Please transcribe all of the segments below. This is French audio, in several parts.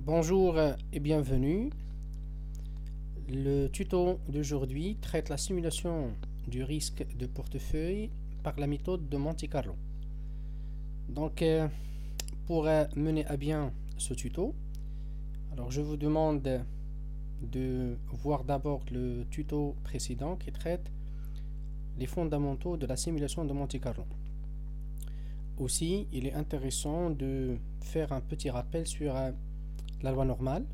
Bonjour et bienvenue. Le tuto d'aujourd'hui traite la simulation du risque de portefeuille par la méthode de Monte Carlo. Donc, pour mener à bien ce tuto, alors je vous demande de voir d'abord le tuto précédent qui traite les fondamentaux de la simulation de Monte Carlo. Aussi, il est intéressant de faire un petit rappel sur la loi normale,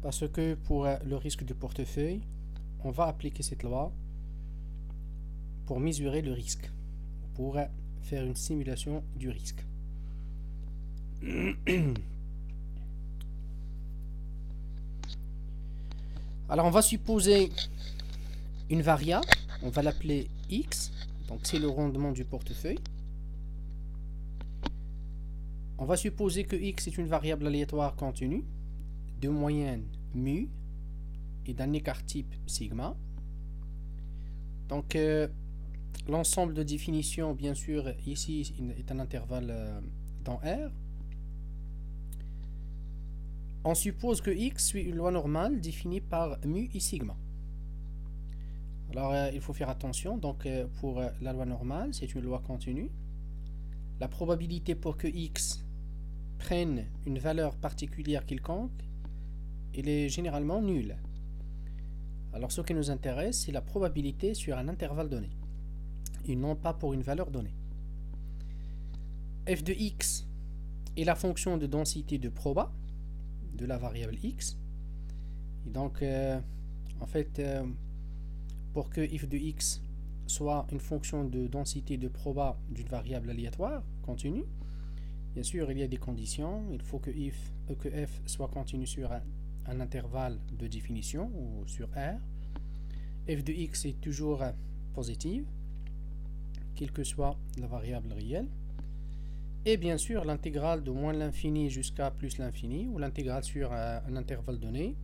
parce que pour le risque de portefeuille, on va appliquer cette loi pour mesurer le risque, pour faire une simulation du risque. Alors on va supposer une variable, on va l'appeler x, donc c'est le rendement du portefeuille. On va supposer que x est une variable aléatoire continue de moyenne mu et d'un écart type sigma. Donc l'ensemble de définitions, bien sûr, ici est un intervalle dans R. On suppose que x suit une loi normale définie par mu et sigma. Alors il faut faire attention, donc pour la loi normale, c'est une loi continue. La probabilité pour que x prenne une valeur particulière quelconque, elle est généralement nulle. Alors ce qui nous intéresse, c'est la probabilité sur un intervalle donné, et non pas pour une valeur donnée. F de x est la fonction de densité de proba de la variable x. Et donc, en fait, pour que f de x soit une fonction de densité de proba d'une variable aléatoire continue, bien sûr, il y a des conditions. Il faut que f soit continu sur un intervalle de définition ou sur R. F de x est toujours positive, quelle que soit la variable réelle. Et bien sûr, l'intégrale de moins l'infini jusqu'à plus l'infini, ou l'intégrale sur un intervalle donné,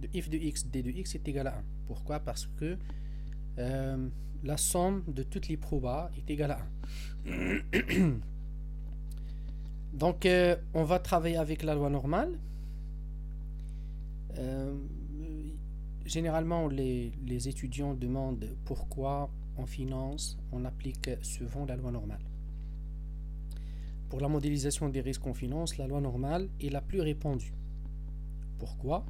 de f de x d de x est égal à 1. Pourquoi? Parce que la somme de toutes les probas est égale à 1. Donc, on va travailler avec la loi normale. Généralement, les étudiants demandent pourquoi en finance on applique souvent la loi normale. Pour la modélisation des risques en finance, la loi normale est la plus répandue. Pourquoi?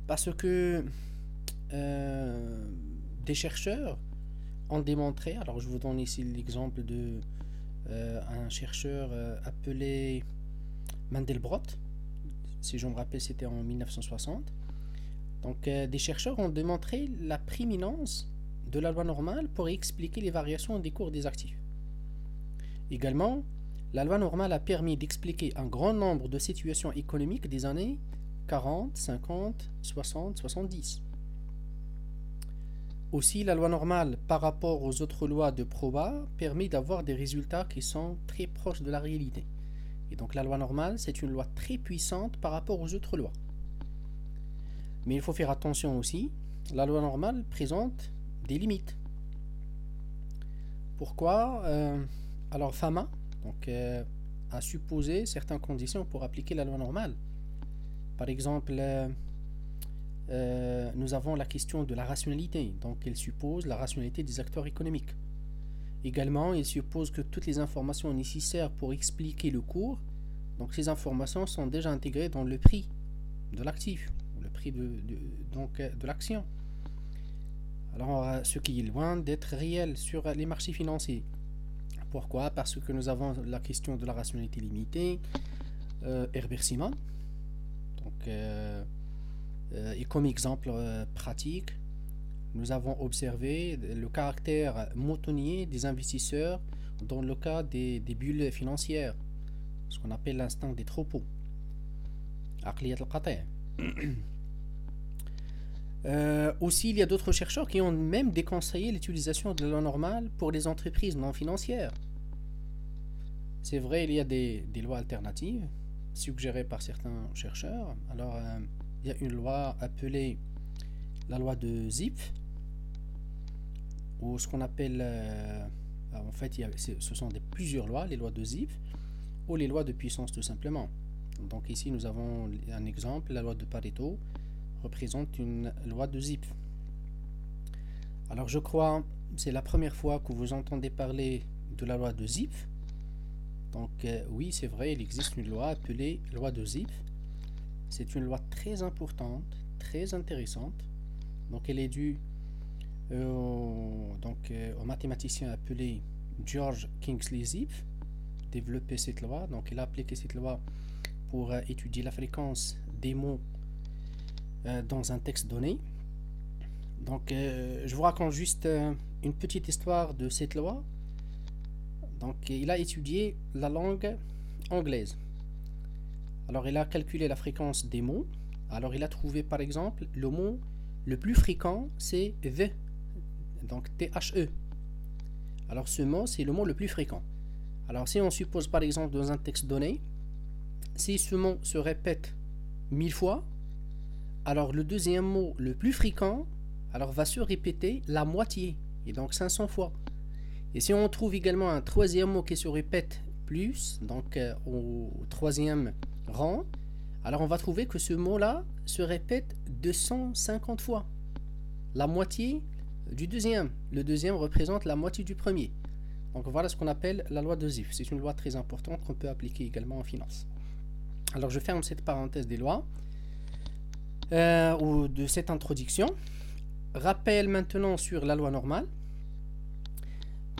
Parce que des chercheurs ont démontré, alors je vous donne ici l'exemple de un chercheur appelé Mandelbrot, si je me rappelle c'était en 1960. Donc des chercheurs ont démontré la prééminence de la loi normale pour expliquer les variations des cours des actifs. Également, la loi normale a permis d'expliquer un grand nombre de situations économiques des années 40, 50, 60, 70. Aussi, la loi normale par rapport aux autres lois de proba permet d'avoir des résultats qui sont très proches de la réalité. Et donc la loi normale, c'est une loi très puissante par rapport aux autres lois. Mais il faut faire attention aussi, la loi normale présente des limites. Pourquoi? Alors Fama donc, a supposé certaines conditions pour appliquer la loi normale. Par exemple, nous avons la question de la rationalité. Donc elle suppose la rationalité des acteurs économiques. Également, il suppose que toutes les informations nécessaires pour expliquer le cours, donc ces informations sont déjà intégrées dans le prix de l'actif, le prix de l'action. Alors, ce qui est loin d'être réel sur les marchés financiers. Pourquoi? Parce que nous avons la question de la rationalité limitée, Herbert Simon. Donc, et comme exemple pratique, nous avons observé le caractère moutonnier des investisseurs dans le cas des bulles financières, ce qu'on appelle l'instinct des troupeaux. Aussi, il y a d'autres chercheurs qui ont même déconseillé l'utilisation de la loi normale pour les entreprises non financières. C'est vrai, il y a des lois alternatives suggérées par certains chercheurs. Alors, il y a une loi appelée la loi de Zipf, ou ce qu'on appelle En fait, ce sont plusieurs lois, les lois de Zipf ou les lois de puissance tout simplement. Donc ici, nous avons un exemple, la loi de Pareto représente une loi de Zipf. Alors je crois c'est la première fois que vous entendez parler de la loi de Zipf. Donc oui, c'est vrai, il existe une loi appelée loi de Zipf. C'est une loi très importante, très intéressante. Donc elle est due au mathématicien appelé George Kingsley Zipf, développé cette loi. Donc il a appliqué cette loi pour étudier la fréquence des mots dans un texte donné. Donc je vous raconte juste une petite histoire de cette loi. Donc il a étudié la langue anglaise. Alors il a calculé la fréquence des mots. Alors il a trouvé par exemple le mot le plus fréquent, c'est the, donc THE. Alors ce mot, c'est le mot le plus fréquent. Alors si on suppose par exemple dans un texte donné, si ce mot se répète 1000 fois, alors le deuxième mot le plus fréquent va se répéter la moitié, et donc 500 fois. Et si on trouve également un troisième mot qui se répète plus, donc au troisième rang, alors on va trouver que ce mot-là se répète 250 fois. La moitié du deuxième. Le deuxième représente la moitié du premier. Donc voilà ce qu'on appelle la loi de Zipf. C'est une loi très importante qu'on peut appliquer également en finance. Alors je ferme cette parenthèse des lois ou de cette introduction. Rappel maintenant sur la loi normale.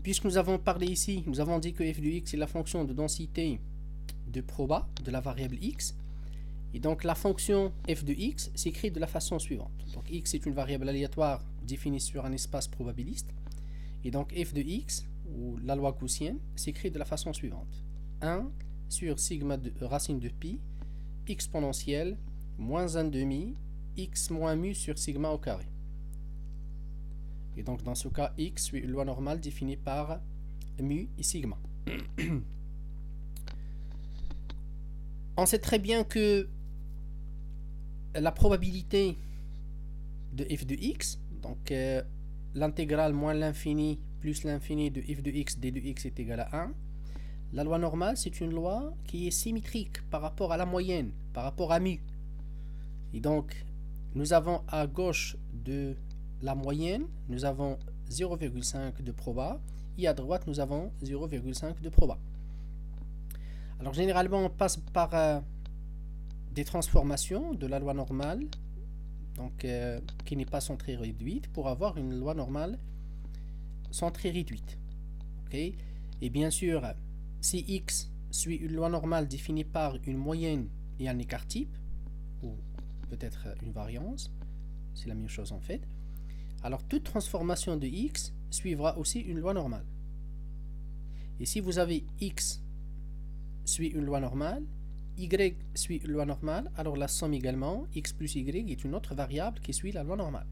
Puisque nous avons parlé ici, nous avons dit que f de x est la fonction de densité de proba de la variable x. Et donc la fonction f de x s'écrit de la façon suivante. Donc x est une variable aléatoire définie sur un espace probabiliste. Et donc f de x, ou la loi gaussienne, s'écrit de la façon suivante. 1 sur sigma de racine de pi, exponentielle, moins 1 demi, x moins mu sur sigma au carré. Et donc dans ce cas, x suit une loi normale définie par mu et sigma. On sait très bien que la probabilité de f de x, donc l'intégrale moins l'infini plus l'infini de f de x d de x est égal à 1. La loi normale, c'est une loi qui est symétrique par rapport à la moyenne, par rapport à mu. Et donc, nous avons à gauche de la moyenne, nous avons 0,5 de proba, et à droite, nous avons 0,5 de proba. Alors, généralement, on passe par des transformations de la loi normale, donc qui n'est pas centrée réduite, pour avoir une loi normale centrée réduite. Okay? Et bien sûr, si x suit une loi normale définie par une moyenne et un écart type, ou peut-être une variance, c'est la même chose en fait, alors toute transformation de x suivra aussi une loi normale. Et si vous avez x suit une loi normale, y suit une loi normale, alors la somme également, x plus y, est une autre variable qui suit la loi normale.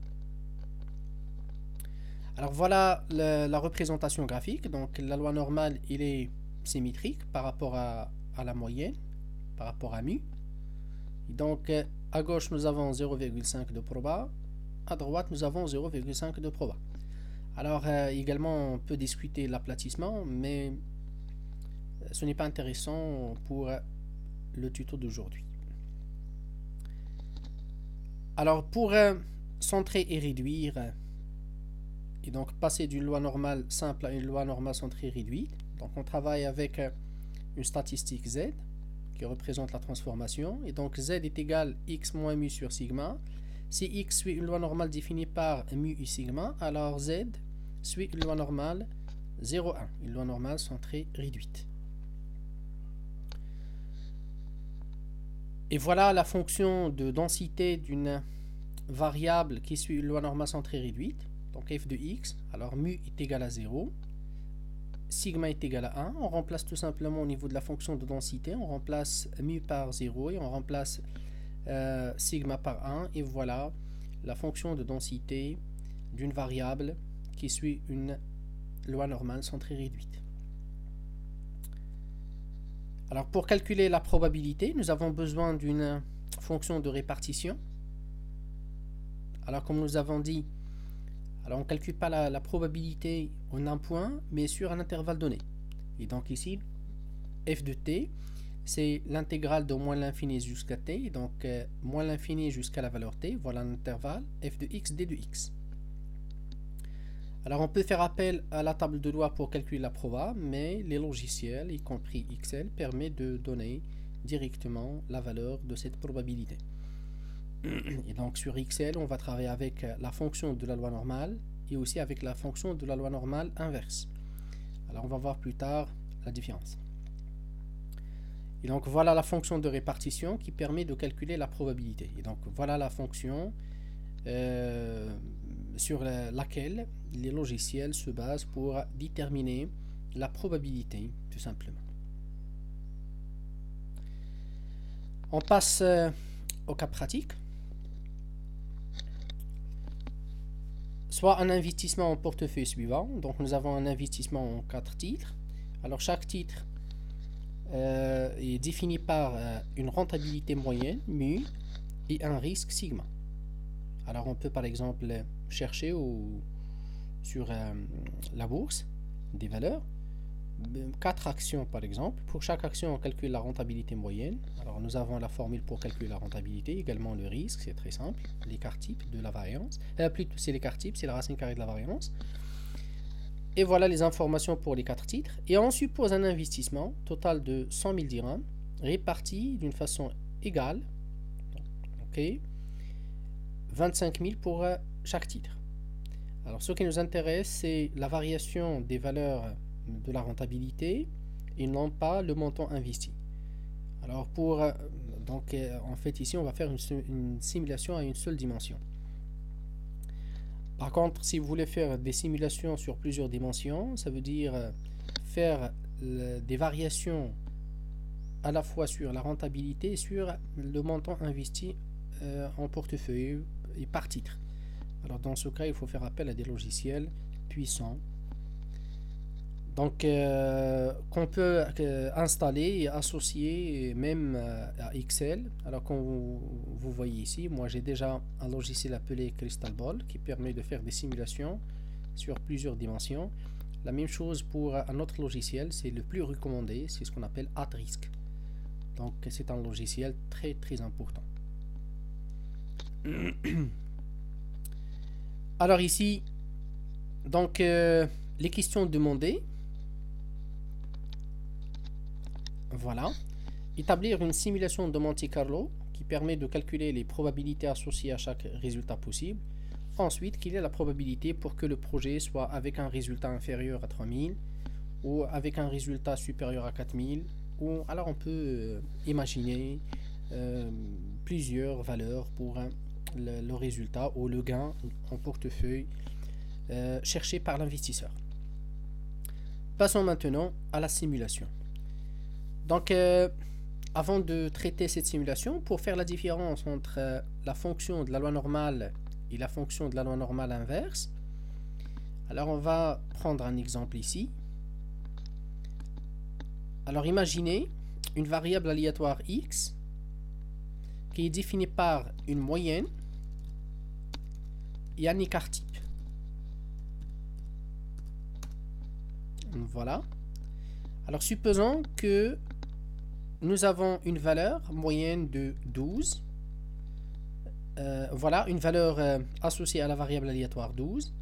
Alors voilà la représentation graphique. Donc la loi normale, il est symétrique par rapport à la moyenne, par rapport à mu. Et donc à gauche, nous avons 0,5 de proba, à droite, nous avons 0,5 de proba. Alors également, on peut discuter l'aplatissement, mais ce n'est pas intéressant pour le tuto d'aujourd'hui. Alors pour centrer et réduire, et donc passer d'une loi normale simple à une loi normale centrée réduite, donc on travaille avec une statistique z qui représente la transformation, et donc z est égal à x moins mu sur sigma. Si x suit une loi normale définie par mu et sigma, alors z suit une loi normale 0,1, une loi normale centrée réduite. Et voilà la fonction de densité d'une variable qui suit une loi normale centrée réduite. Donc f de x, alors mu est égal à 0, sigma est égal à 1. On remplace tout simplement au niveau de la fonction de densité, on remplace mu par 0 et on remplace sigma par 1. Et voilà la fonction de densité d'une variable qui suit une loi normale centrée réduite. Alors pour calculer la probabilité, nous avons besoin d'une fonction de répartition. Alors comme nous avons dit, Alors on ne calcule pas la probabilité en un point, mais sur un intervalle donné. Et donc ici, f de t, c'est l'intégrale de moins l'infini jusqu'à t, donc moins l'infini jusqu'à la valeur t, voilà l'intervalle f de x d de x. Alors on peut faire appel à la table de loi pour calculer la proba, mais les logiciels, y compris Excel, permettent de donner directement la valeur de cette probabilité. Et donc sur Excel, on va travailler avec la fonction de la loi normale et aussi avec la fonction de la loi normale inverse. Alors on va voir plus tard la différence. Et donc voilà la fonction de répartition qui permet de calculer la probabilité. Et donc voilà la fonction sur laquelle les logiciels se basent pour déterminer la probabilité, tout simplement. On passe au cas pratique. Soit un investissement en portefeuille suivant. Donc nous avons un investissement en 4 titres. Alors chaque titre est défini par une rentabilité moyenne, mu, et un risque sigma. Alors on peut par exemple chercher sur la bourse des valeurs, 4 actions par exemple. Pour chaque action, on calcule la rentabilité moyenne. Alors nous avons la formule pour calculer la rentabilité, également le risque, c'est très simple, l'écart type de la variance. Plutôt c'est l'écart type, c'est la racine carrée de la variance. Et voilà les informations pour les 4 titres. Et on suppose un investissement total de 100 000 dirhams, réparti d'une façon égale, ok, 25 000 pour chaque titre. Alors ce qui nous intéresse, c'est la variation des valeurs de la rentabilité et non pas le montant investi. Alors en fait ici on va faire une simulation à une seule dimension. Par contre, si vous voulez faire des simulations sur plusieurs dimensions, ça veut dire faire des variations à la fois sur la rentabilité et sur le montant investi en portefeuille et par titre. Alors dans ce cas, il faut faire appel à des logiciels puissants, donc qu'on peut installer et associer même à Excel. Alors comme vous voyez ici, moi j'ai déjà un logiciel appelé Crystal Ball qui permet de faire des simulations sur plusieurs dimensions. La même chose pour un autre logiciel, c'est le plus recommandé, c'est ce qu'on appelle @risk. Donc c'est un logiciel très très important. Alors ici, donc les questions demandées. Voilà. Établir une simulation de Monte Carlo qui permet de calculer les probabilités associées à chaque résultat possible. Ensuite, quelle est la probabilité pour que le projet soit avec un résultat inférieur à 3000 ou avec un résultat supérieur à 4000, ou alors on peut imaginer plusieurs valeurs pour le résultat ou le gain en portefeuille cherché par l'investisseur. Passons maintenant à la simulation. Donc, avant de traiter cette simulation, pour faire la différence entre la fonction de la loi normale et la fonction de la loi normale inverse, alors on va prendre un exemple ici. Alors imaginez une variable aléatoire x qui est définie par une moyenne et un écart type. Voilà. Alors supposons que nous avons une valeur moyenne de 12. Voilà, une valeur associée à la variable aléatoire 12.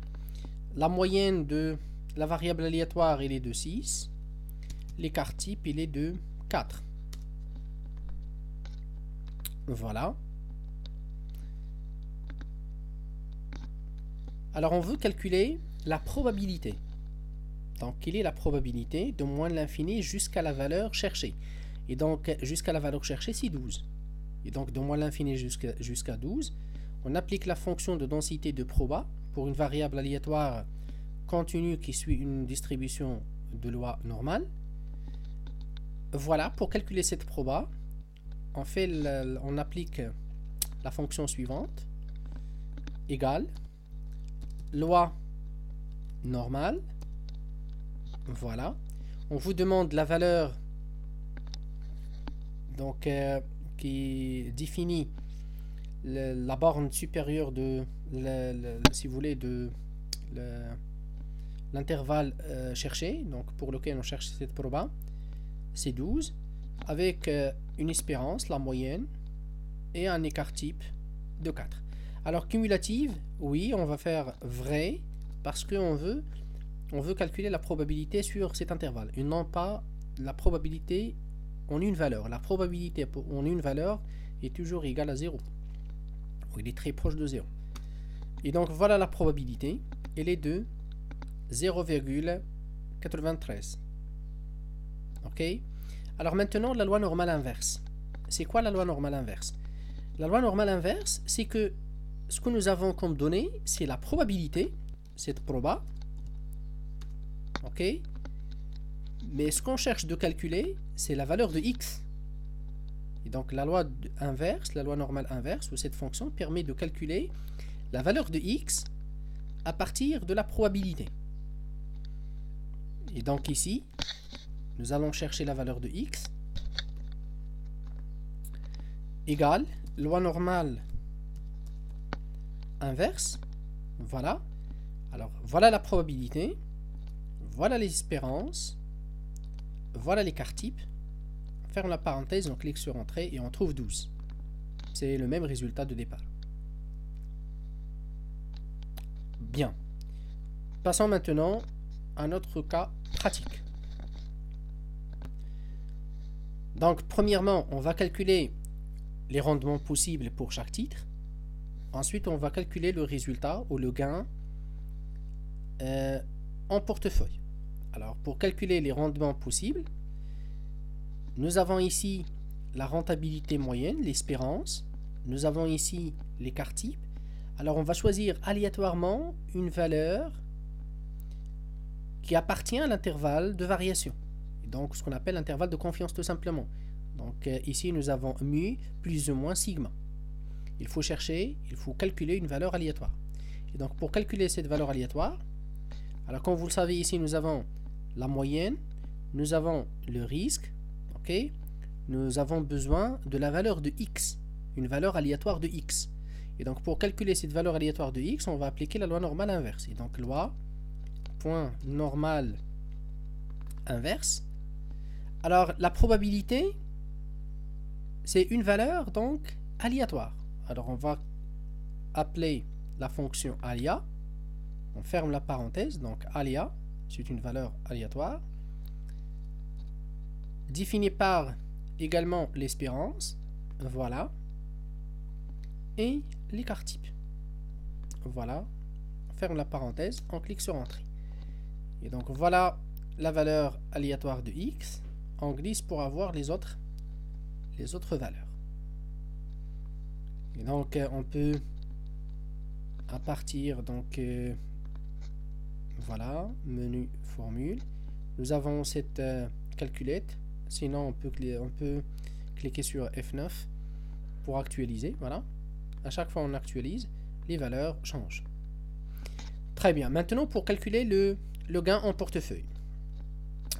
La moyenne de la variable aléatoire elle est de 6. L'écart type il est de 4. Voilà. Alors on veut calculer la probabilité. Donc quelle est la probabilité de moins l'infini jusqu'à la valeur cherchée? Et donc jusqu'à la valeur cherchée c'est 12. Et donc de moins l'infini jusqu'à 12, on applique la fonction de densité de proba pour une variable aléatoire continue qui suit une distribution de loi normale. Voilà, pour calculer cette proba, on applique la fonction suivante, égale loi normale. Voilà, on vous demande la valeur donc qui définit la borne supérieure de si vous voulez de l'intervalle cherché, donc pour lequel on cherche cette proba, c'est 12, avec une espérance, la moyenne, et un écart type de 4. Alors cumulative, oui, on va faire vrai, parce qu'on veut calculer la probabilité sur cet intervalle, et non pas la probabilité en une valeur. La probabilité en une valeur est toujours égale à 0. Il est très proche de 0. Et donc voilà la probabilité, elle est de 0,93. Ok. Alors maintenant la loi normale inverse. C'est quoi la loi normale inverse? La loi normale inverse, c'est que ce que nous avons comme donnée, c'est la probabilité, cette proba. Ok. Mais ce qu'on cherche de calculer, c'est la valeur de x. Et donc la loi inverse, la loi normale inverse, ou cette fonction permet de calculer la valeur de x à partir de la probabilité. Et donc ici, nous allons chercher la valeur de x égale loi normale inverse. Voilà. Alors voilà la probabilité, voilà l'espérance, voilà l'écart type. On ferme la parenthèse, on clique sur entrée et on trouve 12. C'est le même résultat de départ. Bien. Passons maintenant à notre cas pratique. Donc, premièrement, on va calculer les rendements possibles pour chaque titre. Ensuite, on va calculer le résultat ou le gain en portefeuille. Alors, pour calculer les rendements possibles, nous avons ici la rentabilité moyenne, l'espérance. Nous avons ici l'écart type. Alors, on va choisir aléatoirement une valeur qui appartient à l'intervalle de variation. Et donc, ce qu'on appelle l'intervalle de confiance tout simplement. Donc, ici, nous avons mu plus ou moins sigma. Il faut calculer une valeur aléatoire. Et donc, pour calculer cette valeur aléatoire, alors comme vous le savez, ici, nous avons la moyenne, nous avons le risque, ok, nous avons besoin de la valeur de x, une valeur aléatoire de x. Et donc, pour calculer cette valeur aléatoire de x, on va appliquer la loi normale inverse. Et donc, loi point normale inverse. Alors, la probabilité, c'est une valeur donc aléatoire. Alors, on va appeler la fonction aléa. On ferme la parenthèse. Donc, aléa, c'est une valeur aléatoire. Définie par également l'espérance. Voilà. Et l'écart type. Voilà. On ferme la parenthèse. On clique sur entrée. Et donc, voilà la valeur aléatoire de x. On glisse pour avoir les autres valeurs. Et donc, on peut, à partir, donc, voilà, menu formule. Nous avons cette calculette. Sinon, on peut cliquer sur F9 pour actualiser. Voilà. À chaque fois on actualise, les valeurs changent. Très bien. Maintenant, pour calculer le gain en portefeuille.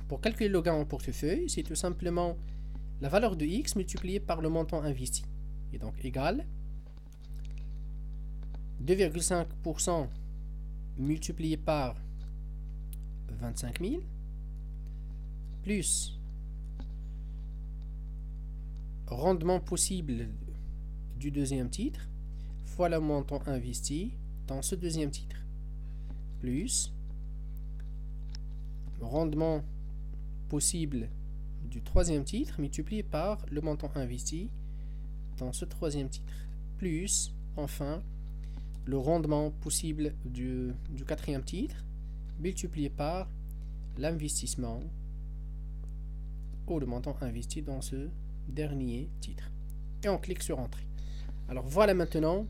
Pour calculer le gain en portefeuille, c'est tout simplement la valeur de x multipliée par le montant investi. Et donc, égal 2,5% multiplié par 25 000 plus rendement possible du deuxième titre fois le montant investi dans ce deuxième titre plus rendement possible du troisième titre multiplié par le montant investi dans ce troisième titre plus enfin le rendement possible du quatrième titre multiplié par l'investissement ou le montant investi dans ce dernier titre. Et on clique sur entrée. Alors voilà maintenant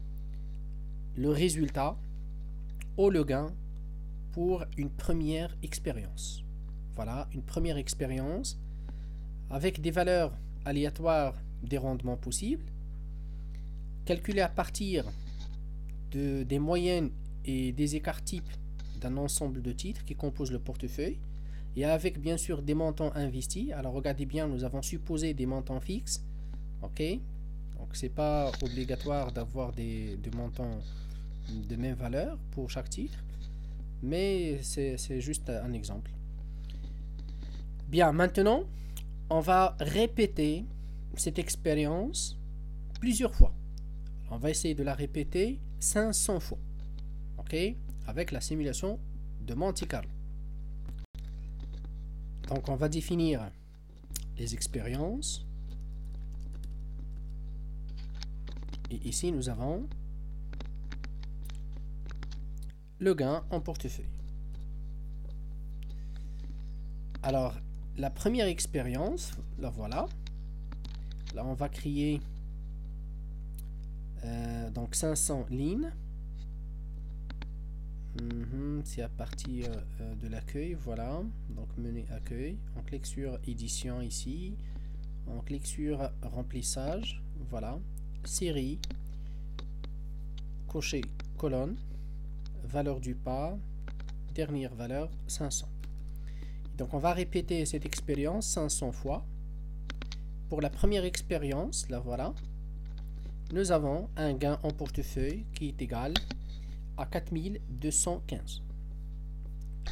le résultat ou le gain pour une première expérience. Voilà, une première expérience avec des valeurs aléatoires des rendements possibles, calculées à partir des moyennes et des écarts types d'un ensemble de titres qui composent le portefeuille, et avec bien sûr des montants investis. Alors regardez bien, nous avons supposé des montants fixes, ok, donc c'est pas obligatoire d'avoir des montants de même valeur pour chaque titre. mais c'est juste un exemple. Bien, maintenant, on va répéter cette expérience plusieurs fois. On va essayer de la répéter 500 fois. OK? Avec la simulation de Monte Carlo. Donc, on va définir les expériences. Et ici, nous avons le gain en portefeuille. Alors, la première expérience, la voilà. Là, on va créer donc 500 lignes. C'est à partir de l'accueil, voilà. Donc, menu accueil. On clique sur édition ici. On clique sur remplissage, voilà. Série, cocher colonne, valeur du pas, dernière valeur 500. Donc on va répéter cette expérience 500 fois. Pour la première expérience, là voilà, nous avons un gain en portefeuille qui est égal à 4215.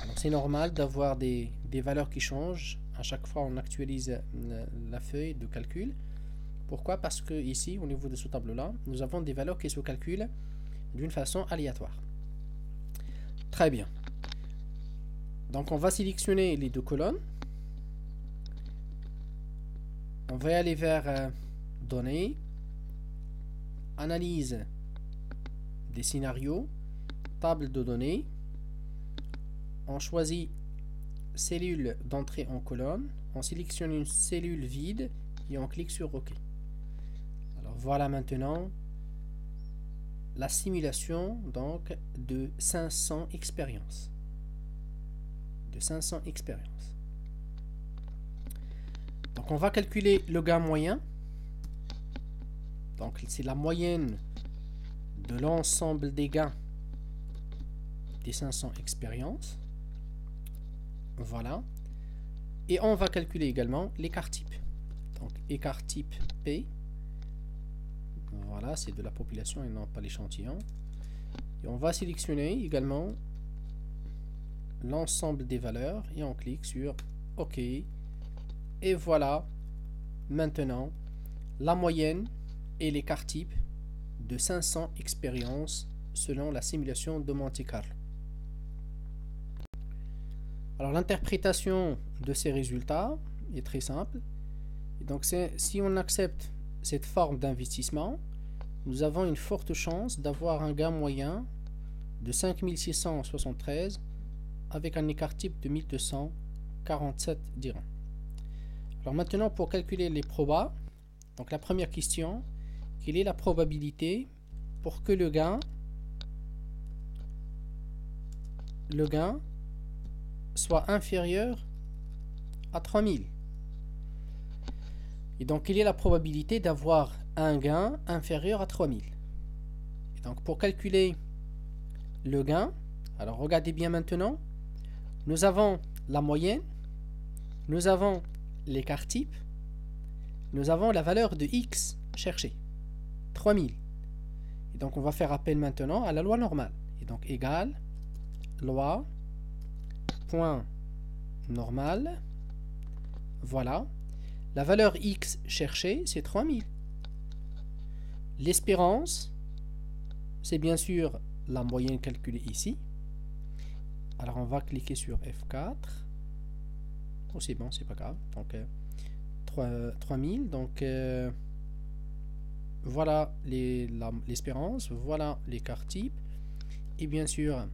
Alors c'est normal d'avoir des valeurs qui changent. À chaque fois on actualise la feuille de calcul. Pourquoi? Parce que ici, au niveau de ce tableau-là, nous avons des valeurs qui se calculent d'une façon aléatoire. Très bien. Donc, on va sélectionner les deux colonnes. On va aller vers Données, Analyse des scénarios, Table de données. On choisit Cellule d'entrée en colonne. On sélectionne une cellule vide et on clique sur OK. Voilà maintenant la simulation donc de 500 expériences. Donc on va calculer le gain moyen. Donc c'est la moyenne de l'ensemble des gains des 500 expériences. Voilà. Et on va calculer également l'écart type. Donc écart type P. Voilà, c'est de la population et non pas l'échantillon. Et on va sélectionner également l'ensemble des valeurs et on clique sur OK. Et voilà maintenant la moyenne et l'écart type de 500 expériences selon la simulation de Monte Carlo. Alors l'interprétation de ces résultats est très simple. Et donc si on accepte cette forme d'investissement, nous avons une forte chance d'avoir un gain moyen de 5673 avec un écart type de 1247 dirhams. Alors maintenant, pour calculer les probas, donc la première question, quelle est la probabilité pour que le gain soit inférieur à 3000? Et donc, quelle est la probabilité d'avoir un gain inférieur à 3000? Et donc, pour calculer le gain, alors regardez bien maintenant, nous avons la moyenne, nous avons l'écart type, nous avons la valeur de x cherchée, 3000. Et donc, on va faire appel maintenant à la loi normale. Et donc, égale loi point normale, voilà. La valeur x cherchée, c'est 3000. L'espérance, c'est bien sûr la moyenne calculée ici. Alors, on va cliquer sur F4. Oh, c'est bon, c'est pas grave. Donc, 3000. Donc, voilà l'espérance. Voilà l'écart type. Et bien sûr,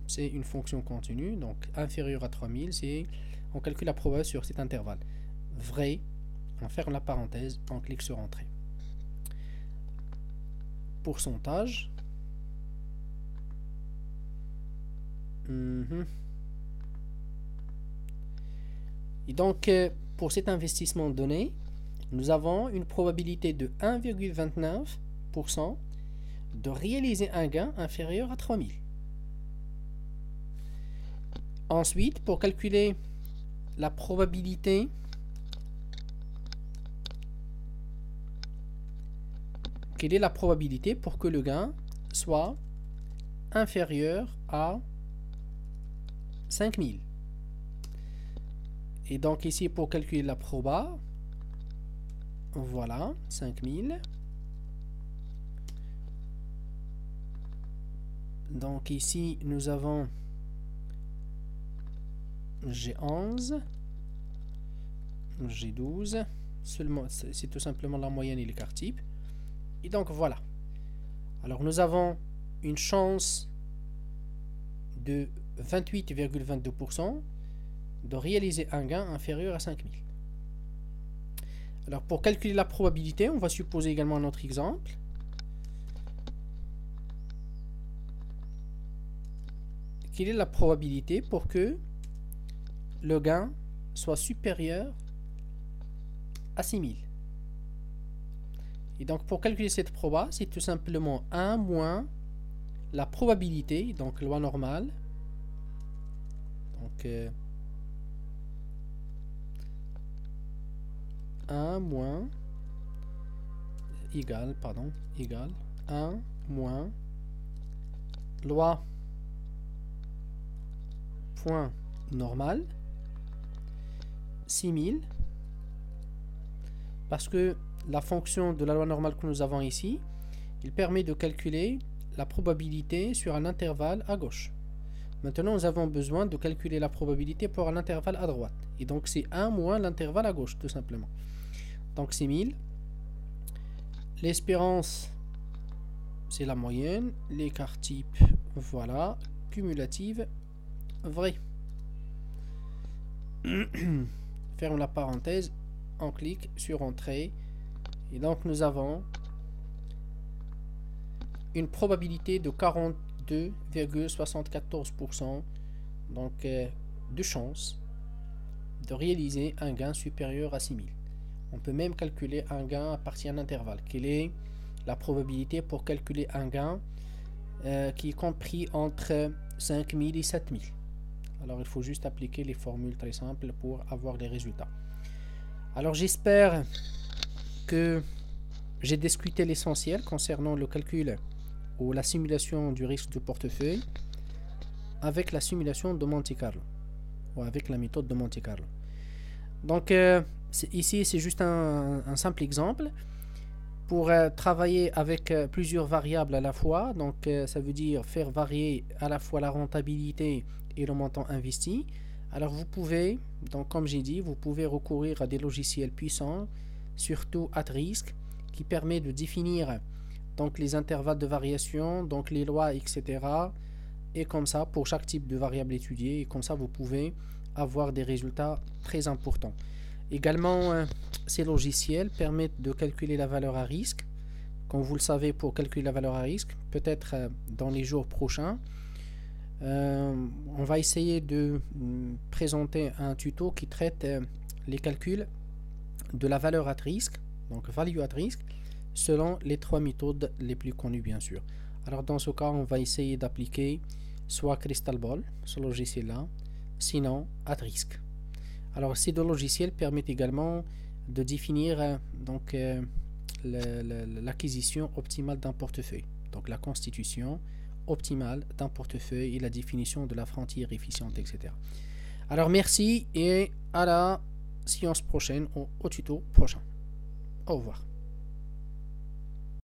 c'est une fonction continue. Donc, inférieur à 3000, c'est on calcule la probabilité sur cet intervalle. Vrai. On ferme la parenthèse, on clique sur Entrée. Pourcentage. Et donc, pour cet investissement donné, nous avons une probabilité de 1,29% de réaliser un gain inférieur à 3000. Ensuite, pour calculer la probabilité quelle est la probabilité pour que le gain soit inférieur à 5000. Et donc ici, pour calculer la proba, voilà, 5000. Donc ici, nous avons G11, G12. Seulement, c'est tout simplement la moyenne et l'écart type. Et donc voilà. Alors nous avons une chance de 28,22% de réaliser un gain inférieur à 5000. Alors pour calculer la probabilité, on va supposer également un autre exemple. Quelle est la probabilité pour que le gain soit supérieur à 6000? Et donc pour calculer cette proba, c'est tout simplement 1 moins la probabilité, donc loi normale. Donc 1 moins égale 1 moins loi point normal 6000, parce que la fonction de la loi normale que nous avons ici, il permet de calculer la probabilité sur un intervalle à gauche. Maintenant, nous avons besoin de calculer la probabilité pour un intervalle à droite. Et donc, c'est 1 moins l'intervalle à gauche, tout simplement. Donc, c'est 1000. L'espérance, c'est la moyenne. L'écart type, voilà. Cumulative, vrai. Ferme la parenthèse. On clique sur Entrée. Et donc, nous avons une probabilité de 42,74%, donc de chance de réaliser un gain supérieur à 6000. On peut même calculer un gain à partir d'un intervalle. Quelle est la probabilité pour calculer un gain qui est compris entre 5000 et 7000? Alors il faut juste appliquer les formules très simples pour avoir les résultats. Alors j'espère que j'ai discuté l'essentiel concernant le calcul ou la simulation du risque de portefeuille avec la simulation de Monte Carlo ou avec la méthode de Monte Carlo. Donc ici c'est juste un simple exemple pour travailler avec plusieurs variables à la fois. Donc ça veut dire faire varier à la fois la rentabilité et le montant investi. Alors vous pouvez, donc comme j'ai dit, vous pouvez recourir à des logiciels puissants, surtout @risk, qui permet de définir donc les intervalles de variation, donc les lois, etc. Et comme ça, pour chaque type de variable étudiée, et comme ça, vous pouvez avoir des résultats très importants. Également, ces logiciels permettent de calculer la valeur à risque. Comme vous le savez, pour calculer la valeur à risque, peut-être dans les jours prochains, on va essayer de présenter un tuto qui traite les calculs de la valeur à risque, donc value at risk, selon les 3 méthodes les plus connues, bien sûr. Alors dans ce cas, on va essayer d'appliquer soit Crystal Ball, ce logiciel-là, sinon @risk. Alors ces deux logiciels permettent également de définir donc l'acquisition optimale d'un portefeuille, donc la constitution optimale d'un portefeuille et la définition de la frontière efficiente, etc. Alors merci et à la séance prochaine, au tuto prochain. Au revoir.